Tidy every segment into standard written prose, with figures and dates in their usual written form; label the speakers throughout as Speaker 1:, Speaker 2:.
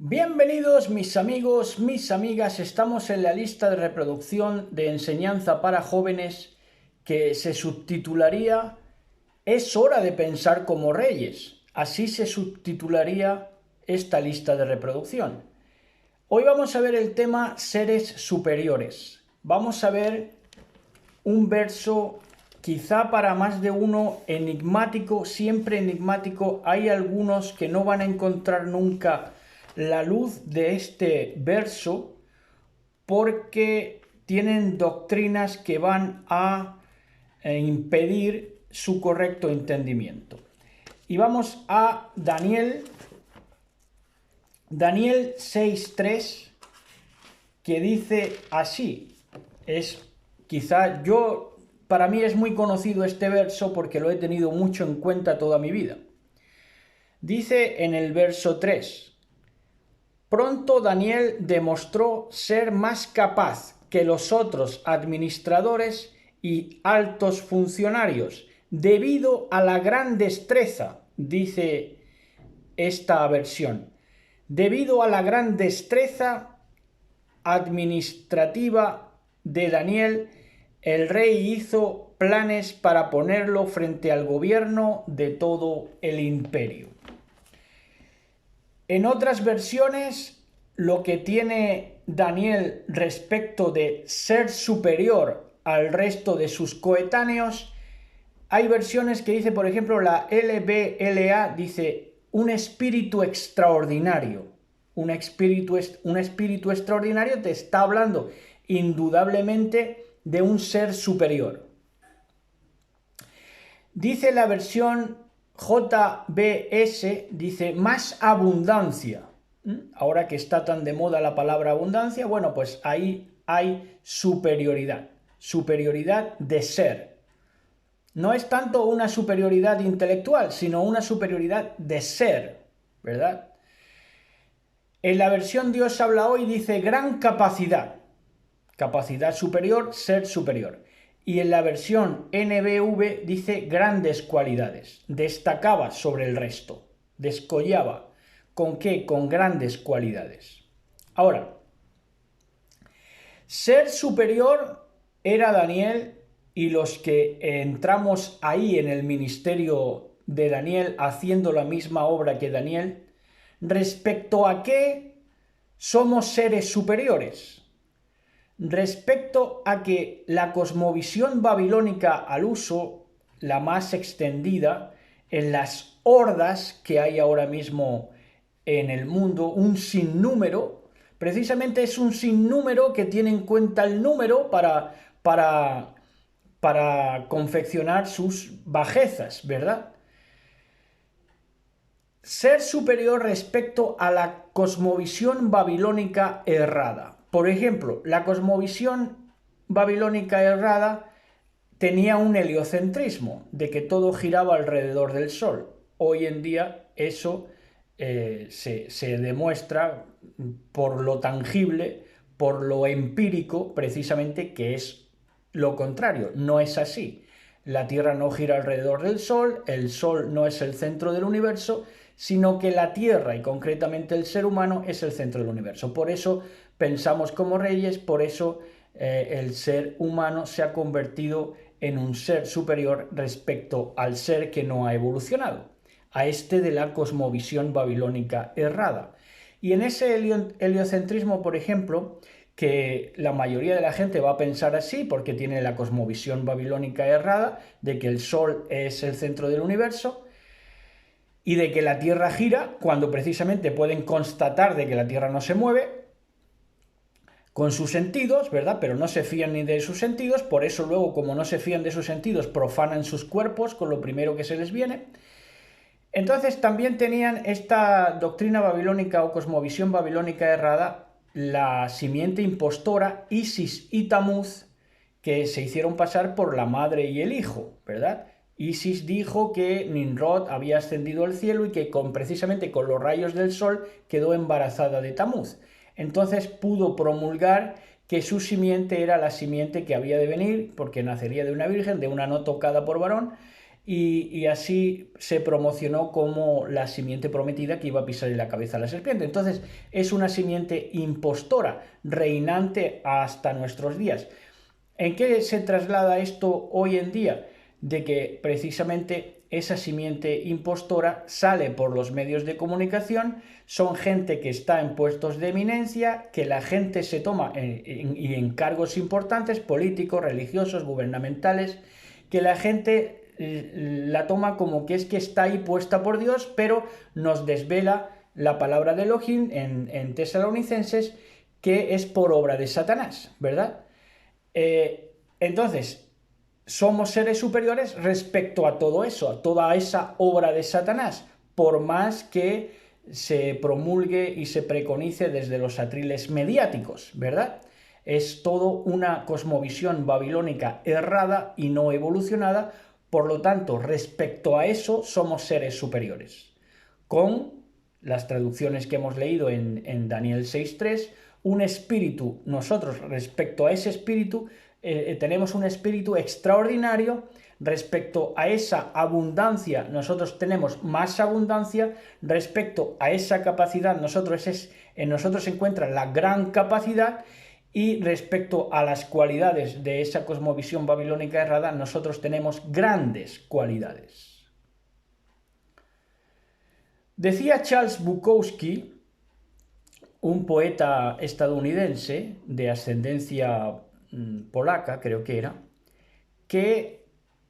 Speaker 1: Bienvenidos mis amigos, mis amigas, estamos en la lista de reproducción de enseñanza para jóvenes que se subtitularía "Es hora de pensar como reyes". Así se subtitularía esta lista de reproducción. Hoy vamos a ver el tema seres superiores. Vamos a ver un verso quizá para más de uno enigmático, siempre enigmático. Hay algunos que no van a encontrar nunca la luz de este verso porque tienen doctrinas que van a impedir su correcto entendimiento. Y vamos a Daniel 6:3, que dice así. Para mí es muy conocido este verso porque lo he tenido mucho en cuenta toda mi vida. Dice en el verso 3: pronto Daniel demostró ser más capaz que los otros administradores y altos funcionarios, debido a la gran destreza, dice esta versión, debido a la gran destreza administrativa de Daniel, el rey hizo planes para ponerlo frente al gobierno de todo el imperio. En otras versiones, lo que tiene Daniel respecto de ser superior al resto de sus coetáneos, hay versiones que dice, por ejemplo, la LBLA dice un espíritu extraordinario. Un espíritu extraordinario te está hablando indudablemente de un ser superior. Dice la versión JBS, dice más abundancia. Ahora que está tan de moda la palabra abundancia, bueno, pues ahí hay superioridad de ser. No es tanto una superioridad intelectual, sino una superioridad de ser, ¿verdad? En la versión Dios habla hoy dice gran capacidad superior, ser superior. Y en la versión NBV dice grandes cualidades, destacaba sobre el resto, descollaba. ¿Con qué? Con grandes cualidades. Ahora, ser superior era Daniel, y los que entramos ahí en el ministerio de Daniel haciendo la misma obra que Daniel, respecto a qué somos seres superiores. Respecto a que la cosmovisión babilónica al uso, la más extendida, en las hordas que hay ahora mismo en el mundo, un sinnúmero, precisamente es un sinnúmero que tiene en cuenta el número para confeccionar sus bajezas, ¿verdad? Ser superior respecto a la cosmovisión babilónica errada. Por ejemplo, la cosmovisión babilónica errada tenía un heliocentrismo, de que todo giraba alrededor del Sol. Hoy en día eso se demuestra por lo tangible, por lo empírico, precisamente, que es lo contrario. No es así. La Tierra no gira alrededor del Sol, el Sol no es el centro del universo, sino que la Tierra, y concretamente el ser humano, es el centro del universo. Por eso pensamos como reyes, por eso el ser humano se ha convertido en un ser superior respecto al ser que no ha evolucionado, a este de la cosmovisión babilónica errada. Y en ese heliocentrismo, por ejemplo, que la mayoría de la gente va a pensar así porque tiene la cosmovisión babilónica errada de que el Sol es el centro del universo y de que la Tierra gira, cuando precisamente pueden constatar de que la Tierra no se mueve con sus sentidos, ¿verdad? Pero no se fían ni de sus sentidos, por eso luego, como no se fían de sus sentidos, profanan sus cuerpos con lo primero que se les viene. Entonces también tenían esta doctrina babilónica o cosmovisión babilónica errada, la simiente impostora Isis y Tamuz, que se hicieron pasar por la madre y el hijo, ¿verdad? Isis dijo que Nimrod había ascendido al cielo y que precisamente con los rayos del sol quedó embarazada de Tamuz. Entonces pudo promulgar que su simiente era la simiente que había de venir, porque nacería de una virgen, de una no tocada por varón, y así se promocionó como la simiente prometida que iba a pisar en la cabeza a la serpiente. Entonces es una simiente impostora, reinante hasta nuestros días. ¿En qué se traslada esto hoy en día? De que precisamente esa simiente impostora sale por los medios de comunicación, son gente que está en puestos de eminencia, que la gente se toma en cargos importantes, políticos, religiosos, gubernamentales, que la gente la toma como que está ahí puesta por Dios, pero nos desvela la palabra de Elohim en Tesalonicenses, que es por obra de Satanás, ¿verdad? Entonces, somos seres superiores respecto a todo eso, a toda esa obra de Satanás, por más que se promulgue y se preconice desde los atriles mediáticos, ¿verdad? Es todo una cosmovisión babilónica errada y no evolucionada, por lo tanto, respecto a eso somos seres superiores. Con las traducciones que hemos leído en Daniel 6.3, un espíritu, nosotros respecto a ese espíritu, tenemos un espíritu extraordinario. Respecto a esa abundancia, nosotros tenemos más abundancia. Respecto a esa capacidad, en nosotros se encuentra la gran capacidad. Y respecto a las cualidades de esa cosmovisión babilónica errada, nosotros tenemos grandes cualidades. Decía Charles Bukowski, un poeta estadounidense de ascendencia polaca, creo que era, que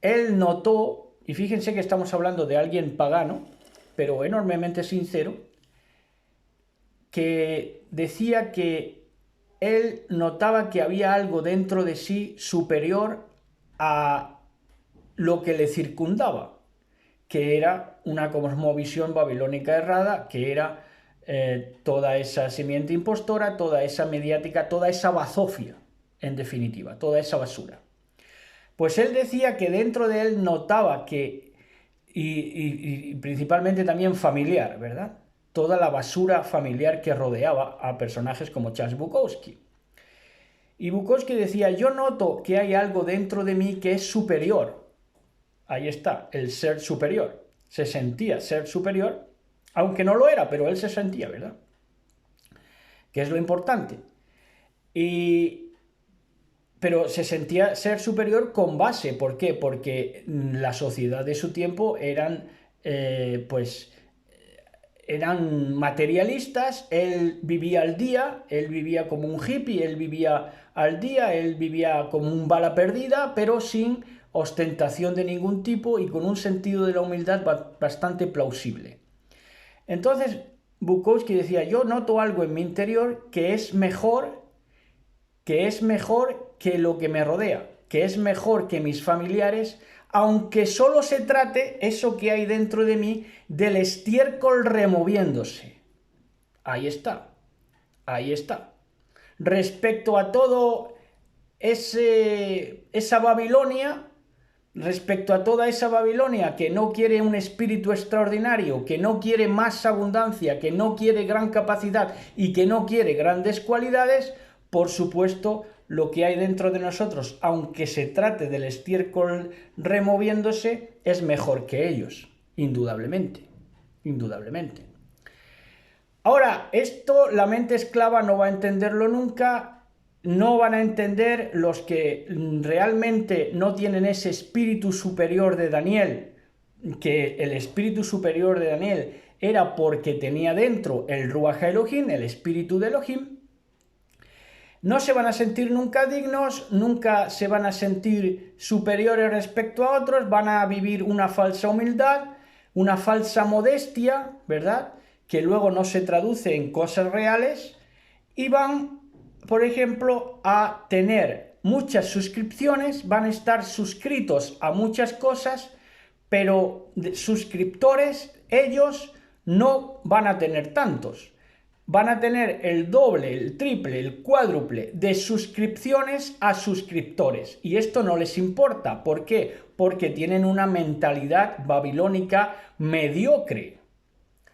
Speaker 1: él notó, y fíjense que estamos hablando de alguien pagano, pero enormemente sincero, que decía que él notaba que había algo dentro de sí superior a lo que le circundaba, que era una cosmovisión babilónica errada, que era toda esa simiente impostora, toda esa mediática, toda esa bazofia, en definitiva, toda esa basura. Pues él decía que dentro de él notaba que, y principalmente también familiar, ¿verdad?, toda la basura familiar que rodeaba a personajes como Charles Bukowski. Y Bukowski decía, yo noto que hay algo dentro de mí que es superior. Ahí está, el ser superior. Se sentía ser superior, aunque no lo era, pero él se sentía, ¿verdad? Que es lo importante. Pero se sentía ser superior con base. ¿Por qué? Porque la sociedad de su tiempo eran materialistas. Él vivía al día, él vivía como un hippie, él vivía al día, él vivía como un bala perdida, pero sin ostentación de ningún tipo y con un sentido de la humildad bastante plausible. Entonces Bukowski decía, yo noto algo en mi interior que es mejor que lo que me rodea, que es mejor que mis familiares, aunque solo se trate, eso que hay dentro de mí, del estiércol removiéndose. Ahí está, ahí está. Respecto a todo esa Babilonia, respecto a toda esa Babilonia que no quiere un espíritu extraordinario, que no quiere más abundancia, que no quiere gran capacidad y que no quiere grandes cualidades, por supuesto, lo que hay dentro de nosotros, aunque se trate del estiércol removiéndose, es mejor que ellos, indudablemente, indudablemente. Ahora, esto la mente esclava no va a entenderlo nunca, no van a entender los que realmente no tienen ese espíritu superior de Daniel, que el espíritu superior de Daniel era porque tenía dentro el Ruach Elohim, el espíritu de Elohim. No se van a sentir nunca dignos, nunca se van a sentir superiores respecto a otros, van a vivir una falsa humildad, una falsa modestia, ¿verdad?, que luego no se traduce en cosas reales, y van, por ejemplo, a tener muchas suscripciones, van a estar suscritos a muchas cosas, pero suscriptores ellos no van a tener tantos. Van a tener el doble, el triple, el cuádruple de suscripciones a suscriptores. Y esto no les importa. ¿Por qué? Porque tienen una mentalidad babilónica mediocre.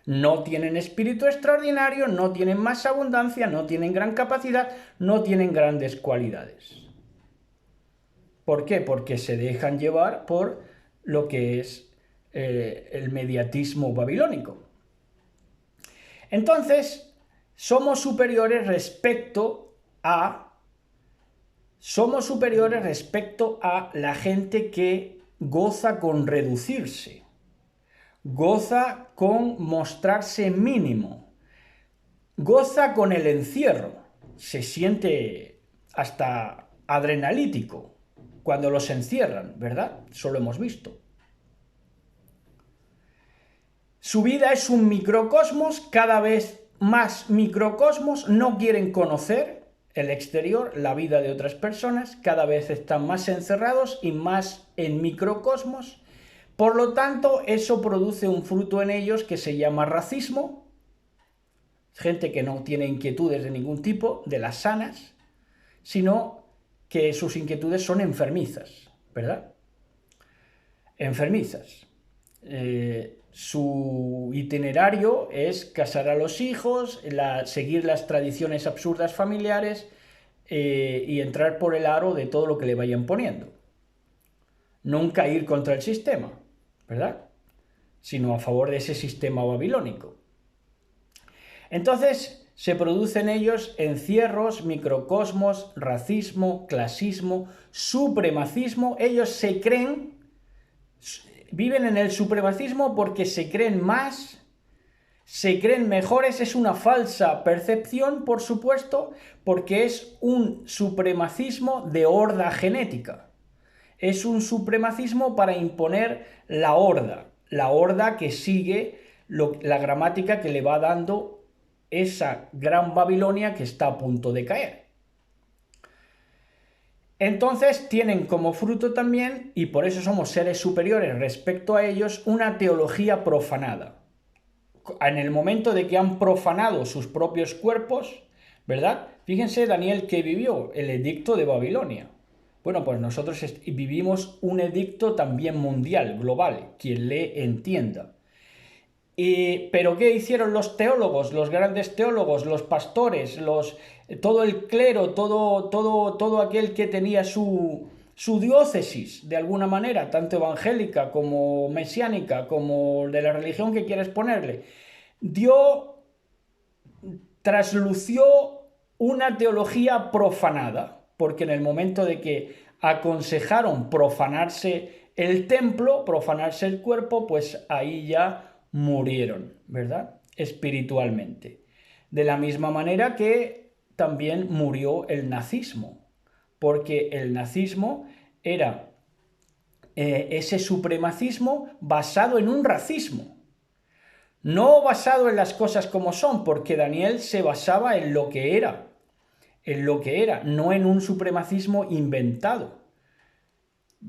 Speaker 1: No tienen espíritu extraordinario, no tienen más abundancia, no tienen gran capacidad, no tienen grandes cualidades. ¿Por qué? Porque se dejan llevar por lo que es el mediatismo babilónico. Entonces, somos superiores respecto a la gente que goza con reducirse, goza con mostrarse mínimo, goza con el encierro, se siente hasta adrenalítico cuando los encierran, ¿verdad? Eso lo hemos visto. Su vida es un microcosmos, cada vez más microcosmos, no quieren conocer el exterior, la vida de otras personas, cada vez están más encerrados y más en microcosmos. Por lo tanto, eso produce un fruto en ellos que se llama racismo, gente que no tiene inquietudes de ningún tipo, de las sanas, sino que sus inquietudes son enfermizas, ¿verdad? Enfermizas. Su itinerario es casar a los hijos, seguir las tradiciones absurdas familiares y entrar por el aro de todo lo que le vayan poniendo. Nunca ir contra el sistema, ¿verdad? Sino a favor de ese sistema babilónico. Entonces se producen ellos encierros, microcosmos, racismo, clasismo, supremacismo. Ellos se creen, viven en el supremacismo porque se creen más, se creen mejores. Es una falsa percepción, por supuesto, porque es un supremacismo de horda genética. Es un supremacismo para imponer la horda que sigue la gramática que le va dando esa gran Babilonia que está a punto de caer. Entonces tienen como fruto también, y por eso somos seres superiores respecto a ellos, una teología profanada. En el momento de que han profanado sus propios cuerpos, ¿verdad? Fíjense Daniel que vivió el edicto de Babilonia. Bueno, pues nosotros vivimos un edicto también mundial, global, quien le entienda. Pero ¿qué hicieron los teólogos, los grandes teólogos, los pastores, todo el clero, todo aquel que tenía su diócesis, de alguna manera, tanto evangélica como mesiánica, como de la religión que quieres ponerle? Traslució una teología profanada, porque en el momento de que aconsejaron profanarse el templo, profanarse el cuerpo, pues ahí ya murieron, ¿verdad? Espiritualmente. De la misma manera que también murió el nazismo, porque el nazismo era ese supremacismo basado en un racismo, no basado en las cosas como son, porque Daniel se basaba en lo que era, no en un supremacismo inventado,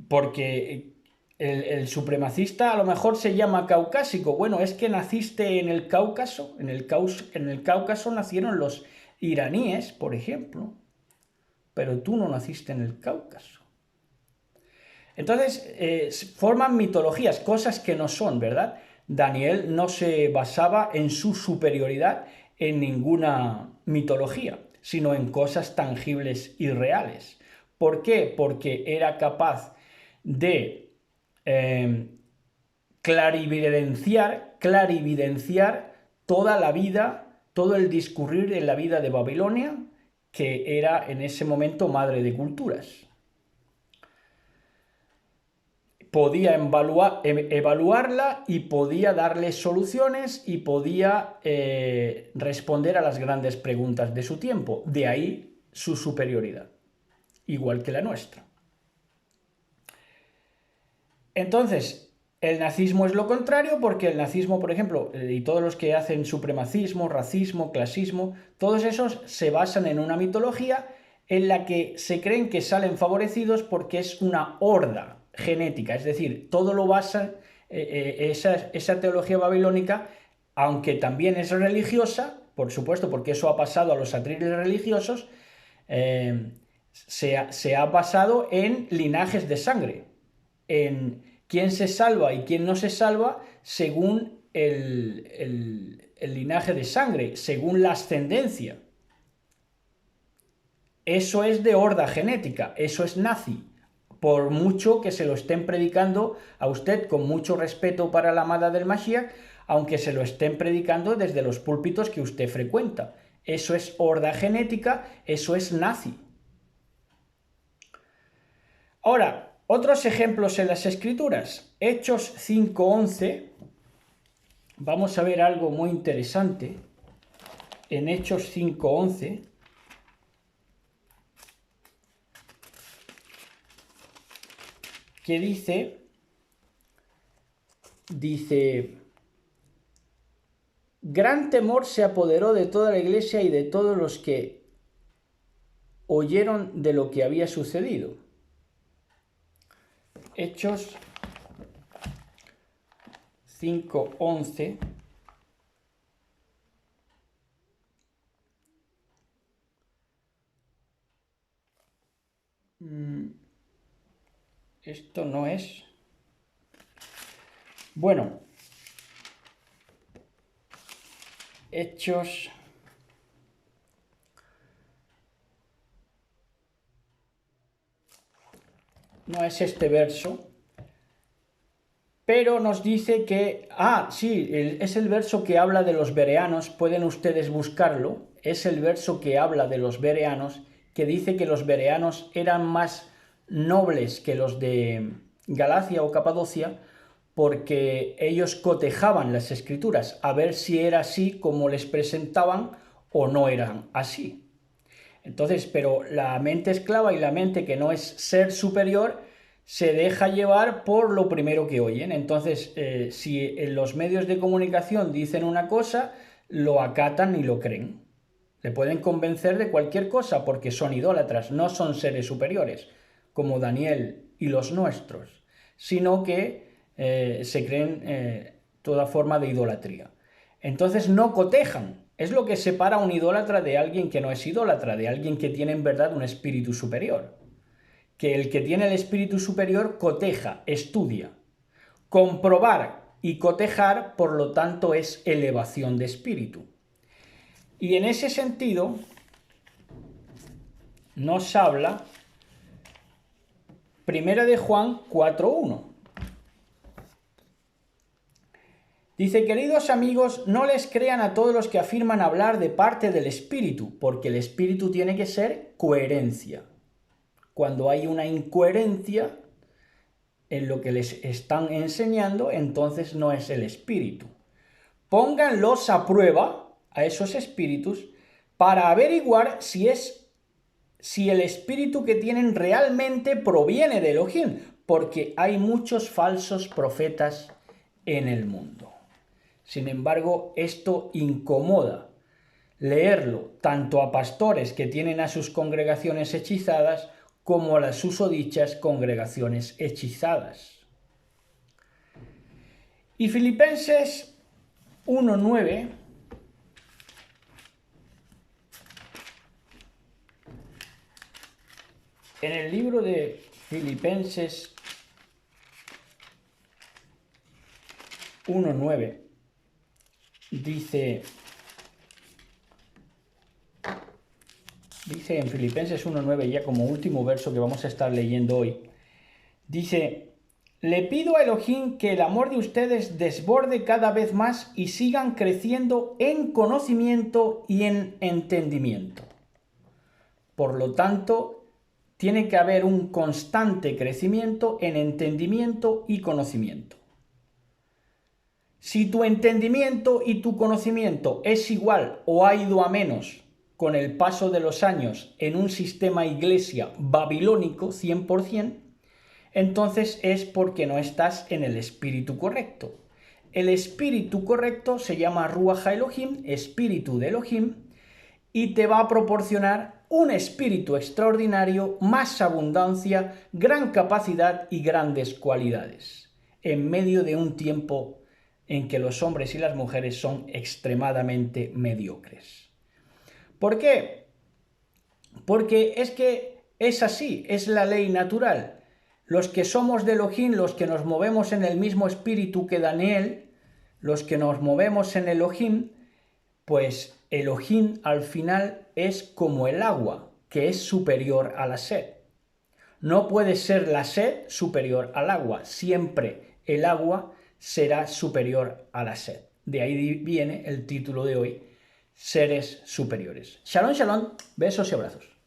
Speaker 1: porque el supremacista a lo mejor se llama caucásico. Bueno, es que naciste en el Cáucaso, en el Cáucaso nacieron los iraníes, por ejemplo, pero tú no naciste en el Cáucaso. Entonces, forman mitologías, cosas que no son, ¿verdad? Daniel no se basaba en su superioridad en ninguna mitología, sino en cosas tangibles y reales. ¿Por qué? Porque era capaz de clarividenciar toda la vida, todo el discurrir en la vida de Babilonia, que era en ese momento madre de culturas. Podía evaluarla y podía darle soluciones y podía responder a las grandes preguntas de su tiempo. De ahí su superioridad, igual que la nuestra. Entonces, el nazismo es lo contrario, porque el nazismo, por ejemplo, y todos los que hacen supremacismo, racismo, clasismo, todos esos se basan en una mitología en la que se creen que salen favorecidos porque es una horda genética, es decir, todo lo basa, esa teología babilónica, aunque también es religiosa, por supuesto, porque eso ha pasado a los atriles religiosos, se ha basado en linajes de sangre, en quién se salva y quién no se salva según el linaje de sangre, según la ascendencia. Eso es de horda genética, eso es nazi. por mucho que se lo estén predicando a usted con mucho respeto para la amada del Mashiach, aunque se lo estén predicando desde los púlpitos que usted frecuenta. Eso es horda genética, eso es nazi. Ahora, otros ejemplos en las Escrituras. Hechos 5:11. Vamos a ver algo muy interesante. En Hechos 5:11. Que dice, gran temor se apoderó de toda la iglesia y de todos los que oyeron de lo que había sucedido. Hechos 5:11. Esto no es. Bueno, Hechos. No es este verso, pero nos dice que, sí, es el verso que habla de los bereanos, pueden ustedes buscarlo, es el verso que habla de los bereanos, que dice que los bereanos eran más nobles que los de Galacia o Capadocia, porque ellos cotejaban las escrituras a ver si era así como les presentaban o no eran así. Entonces, pero la mente esclava y la mente que no es ser superior se deja llevar por lo primero que oyen. Entonces, si en los medios de comunicación dicen una cosa, lo acatan y lo creen. Le pueden convencer de cualquier cosa porque son idólatras, no son seres superiores, como Daniel y los nuestros, sino que se creen toda forma de idolatría. Entonces no cotejan. Es lo que separa a un idólatra de alguien que no es idólatra, de alguien que tiene en verdad un espíritu superior. Que el que tiene el espíritu superior coteja, estudia. Comprobar y cotejar, por lo tanto, es elevación de espíritu. Y en ese sentido, nos habla 1 de Juan 4:1. Dice, queridos amigos, no les crean a todos los que afirman hablar de parte del Espíritu, porque el Espíritu tiene que ser coherencia. Cuando hay una incoherencia en lo que les están enseñando, entonces no es el Espíritu. Pónganlos a prueba, a esos espíritus, para averiguar si el espíritu que tienen realmente proviene de Elohim, porque hay muchos falsos profetas en el mundo. Sin embargo, esto incomoda leerlo tanto a pastores que tienen a sus congregaciones hechizadas como a las susodichas congregaciones hechizadas. Y Filipenses 1:9 en el libro de Filipenses 1:9 dice en Filipenses 1:9, ya como último verso que vamos a estar leyendo hoy, dice, le pido a Elohim que el amor de ustedes desborde cada vez más y sigan creciendo en conocimiento y en entendimiento. Por lo tanto, tiene que haber un constante crecimiento en entendimiento y conocimiento. Si tu entendimiento y tu conocimiento es igual o ha ido a menos con el paso de los años en un sistema iglesia babilónico 100%, entonces es porque no estás en el espíritu correcto. El espíritu correcto se llama Ruach Elohim, espíritu de Elohim, y te va a proporcionar un espíritu extraordinario, más abundancia, gran capacidad y grandes cualidades, en medio de un tiempo en que los hombres y las mujeres son extremadamente mediocres. ¿Por qué? Porque es que es así, es la ley natural. Los que somos de Elohim, los que nos movemos en el mismo espíritu que Daniel, los que nos movemos en Elohim, pues Elohim al final es como el agua, que es superior a la sed. No puede ser la sed superior al agua. Siempre el agua será superior a la sed. De ahí viene el título de hoy, Seres Superiores. Shalom, shalom, besos y abrazos.